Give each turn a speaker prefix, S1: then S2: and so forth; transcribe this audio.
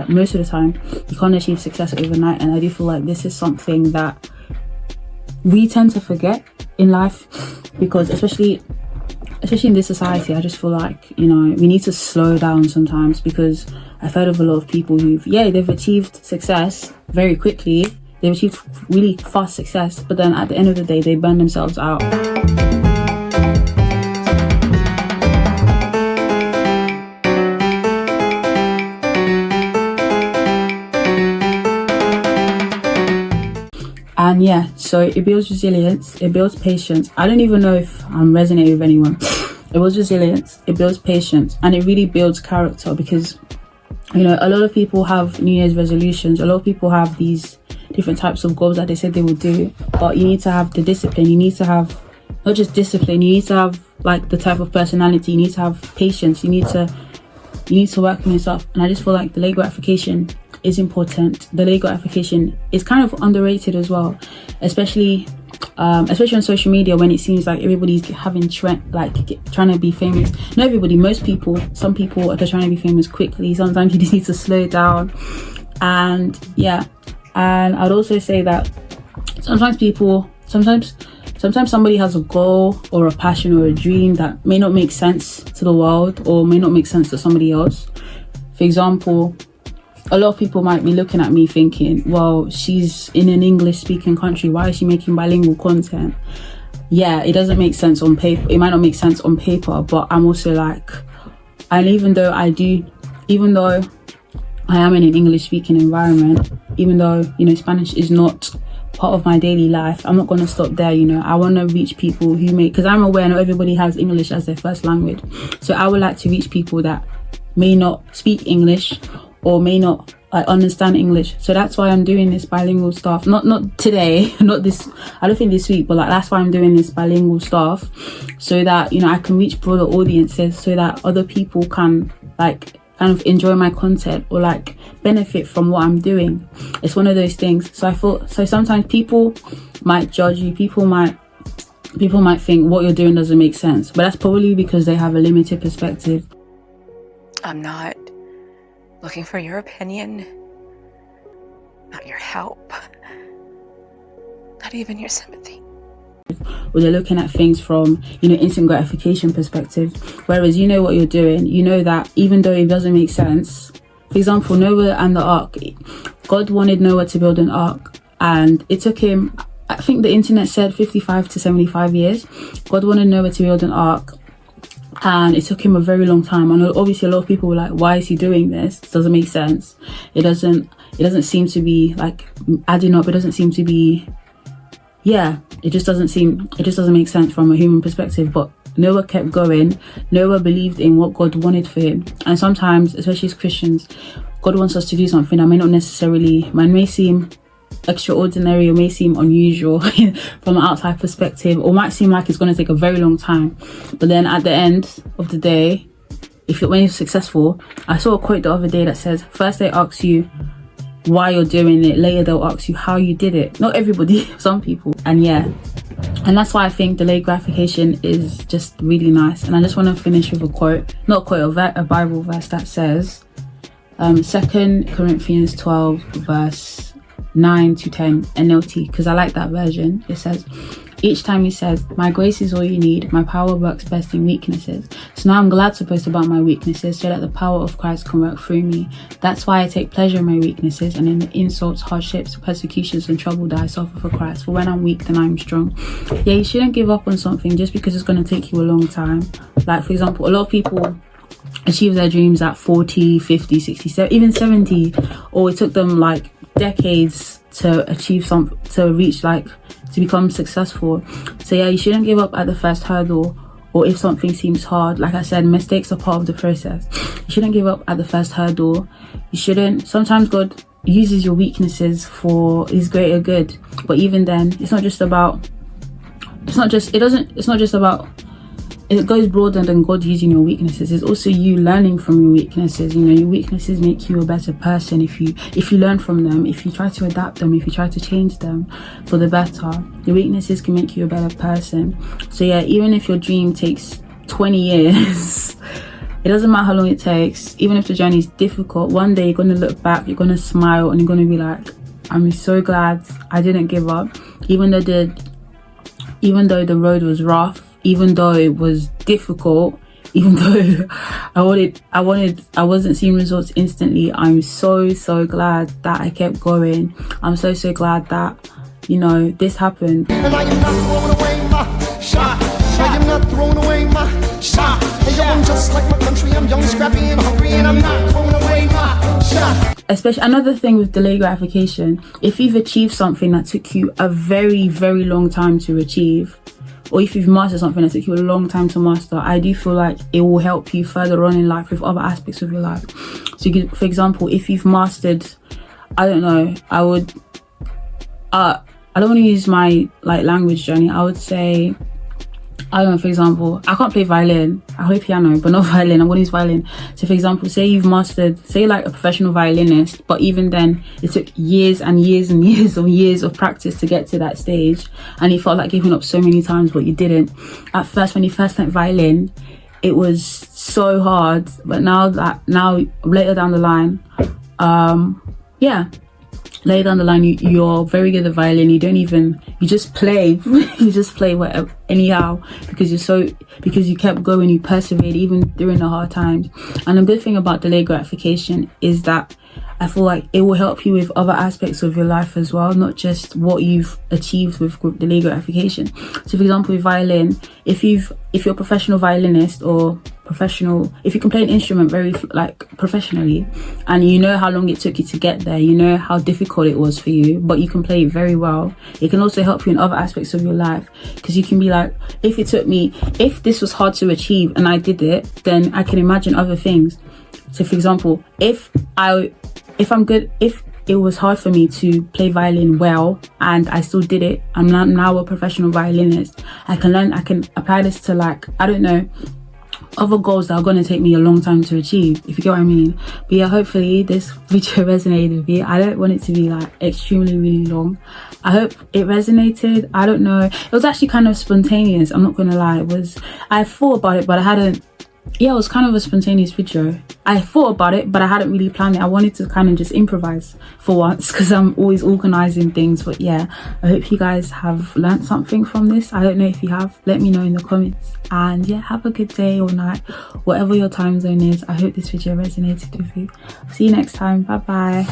S1: Most of the time, you can't achieve success overnight, and I do feel like this is something that we tend to forget in life, because especially in this society, I just feel like, you know, we need to slow down sometimes, because I've heard of a lot of people they've achieved success very quickly, they've achieved really fast success, but then at the end of the day, they burn themselves out. And yeah, so it builds resilience, it builds patience. I don't even know if I'm resonating with anyone. It builds resilience, it builds patience, and it really builds character, because, you know, a lot of people have New Year's resolutions, a lot of people have these different types of goals that they said they would do, but you need to have the discipline, you need to have not just discipline, you need to have like the type of personality, you need to have patience, you need to work on yourself. And I just feel like delayed gratification is important. Delayed gratification is kind of underrated as well, especially on social media, when it seems like everybody's having trying to be famous. Not everybody, most people. Some people are just trying to be famous quickly. Sometimes you just need to slow down. And yeah, and I'd also say that sometimes somebody has a goal or a passion or a dream that may not make sense to the world, or may not make sense to somebody else. For example, a lot of people might be looking at me thinking, well, she's in an English speaking country, why is she making bilingual content? Yeah, it doesn't make sense on paper, it might not make sense on paper, but I'm also like, and even though I am in an English speaking environment, even though, you know, Spanish is not part of my daily life, I'm not going to stop there. You know, I want to reach people because I'm aware not everybody has English as their first language, so I would like to reach people that may not speak English or may not understand English. So that's why I'm doing this bilingual stuff. Not today, not this, I don't think this week, but like that's why I'm doing this bilingual stuff, so that, you know, I can reach broader audiences, so that other people can like kind of enjoy my content or like benefit from what I'm doing. It's one of those things. So sometimes people might judge you, people might think what you're doing doesn't make sense, but that's probably because they have a limited perspective.
S2: I'm not looking for your opinion, not your help, not even your sympathy.
S1: Or they're looking at things from, you know, instant gratification perspective, whereas you know what you're doing, you know that even though it doesn't make sense. For example, Noah and the ark, God wanted Noah to build an ark, and it took him, I think the internet said 55 to 75 years. God wanted Noah to build an ark, and it took him a very long time. And obviously a lot of people were like, why is he doing this? It doesn't make sense. It doesn't seem to be like adding up. It doesn't seem to be, yeah, it just doesn't make sense from a human perspective. But Noah kept going. Noah believed in what God wanted for him. And sometimes, especially as Christians, God wants us to do something that may seem extraordinary or may seem unusual from an outside perspective, or might seem like it's going to take a very long time. But then at the end of the day, when you're successful, I saw a quote the other day that says, first they ask you why you're doing it, later they'll ask you how you did it. Not everybody, some people. And yeah, and that's why I think delayed gratification is just really nice. And I just want to finish with a Bible verse that says 2 Corinthians 12 verse 9 to 10 NLT, because I like that version. It says, each time he says, my grace is all you need, my power works best in weaknesses. So now I'm glad to boast about my weaknesses, so that the power of Christ can work through me. That's why I take pleasure in my weaknesses and in the insults, hardships, persecutions and trouble that I suffer for Christ. For when I'm weak, then I'm strong. Yeah, you shouldn't give up on something just because it's going to take you a long time. Like, for example, a lot of people achieve their dreams at 40, 50, 60, even 70, or it took them like decades to achieve to become successful. So yeah, you shouldn't give up at the first hurdle, or if something seems hard. Like I said, mistakes are part of the process. You shouldn't give up at the first hurdle. Sometimes God uses your weaknesses for his greater good, but even then, it goes broader than God using your weaknesses. It's also you learning from your weaknesses. You know, your weaknesses make you a better person if you learn from them, if you try to adapt them, if you try to change them for the better. Your weaknesses can make you a better person. So yeah, even if your dream takes 20 years, it doesn't matter how long it takes, even if the journey is difficult, one day you're going to look back, you're going to smile, and you're going to be like, I'm so glad I didn't give up, even though the road was rough, even though it was difficult, even though I wasn't seeing results instantly. I'm so glad that I kept going. I'm so glad that, you know, this happened.
S3: And I am not throwing away my shot. I am not throwing away my shot. Hey, yo, I'm just like my country. I'm young, scrappy, and hungry, and I'm not throwing away my shot.
S1: Especially another thing with delayed gratification, if you've achieved something that took you a very long time to achieve, or if you've mastered something that took you a long time to master, I do feel like it will help you further on in life with other aspects of your life. So you could, for example, if you've mastered, I don't know, I don't want to use my like language journey. I would say, I don't know, for example, I can't play violin. I play piano, but not violin. I'm going to use violin. So for example, say you've mastered, say like a professional violinist, but even then it took years and years of practice to get to that stage, and you felt like giving up so many times, but you didn't. At first, when you first learned violin, it was so hard, but now later down the line, later down the line, you're very good at violin. You just play whatever, anyhow, because you kept going, you persevered even during the hard times. And the good thing about delayed gratification is that I feel like it will help you with other aspects of your life as well, not just what you've achieved with delayed gratification. So for example, with violin, if you're a professional violinist, or if you can play an instrument very like professionally, and you know how long it took you to get there, you know how difficult it was for you, but you can play it very well, it can also help you in other aspects of your life, because you can be like, if this was hard to achieve and I did it, then I can imagine other things. So for example, if it was hard for me to play violin well and I still did it, I'm now a professional violinist, I can apply this to, like, I don't know, other goals that are going to take me a long time to achieve, if you get what I mean. But yeah, hopefully this video resonated with you. I don't want it to be like extremely really long. I hope it resonated. I don't know, it was actually kind of spontaneous, I'm not gonna lie. I thought about it, but it was kind of a spontaneous video. I thought about it, but I hadn't really planned it. I wanted to kind of just improvise for once, because I'm always organizing things. But yeah, I hope you guys have learned something from this. I don't know if you have, let me know in the comments. And yeah, have a good day or night, whatever your time zone is. I hope this video resonated with you. See you next time. Bye bye.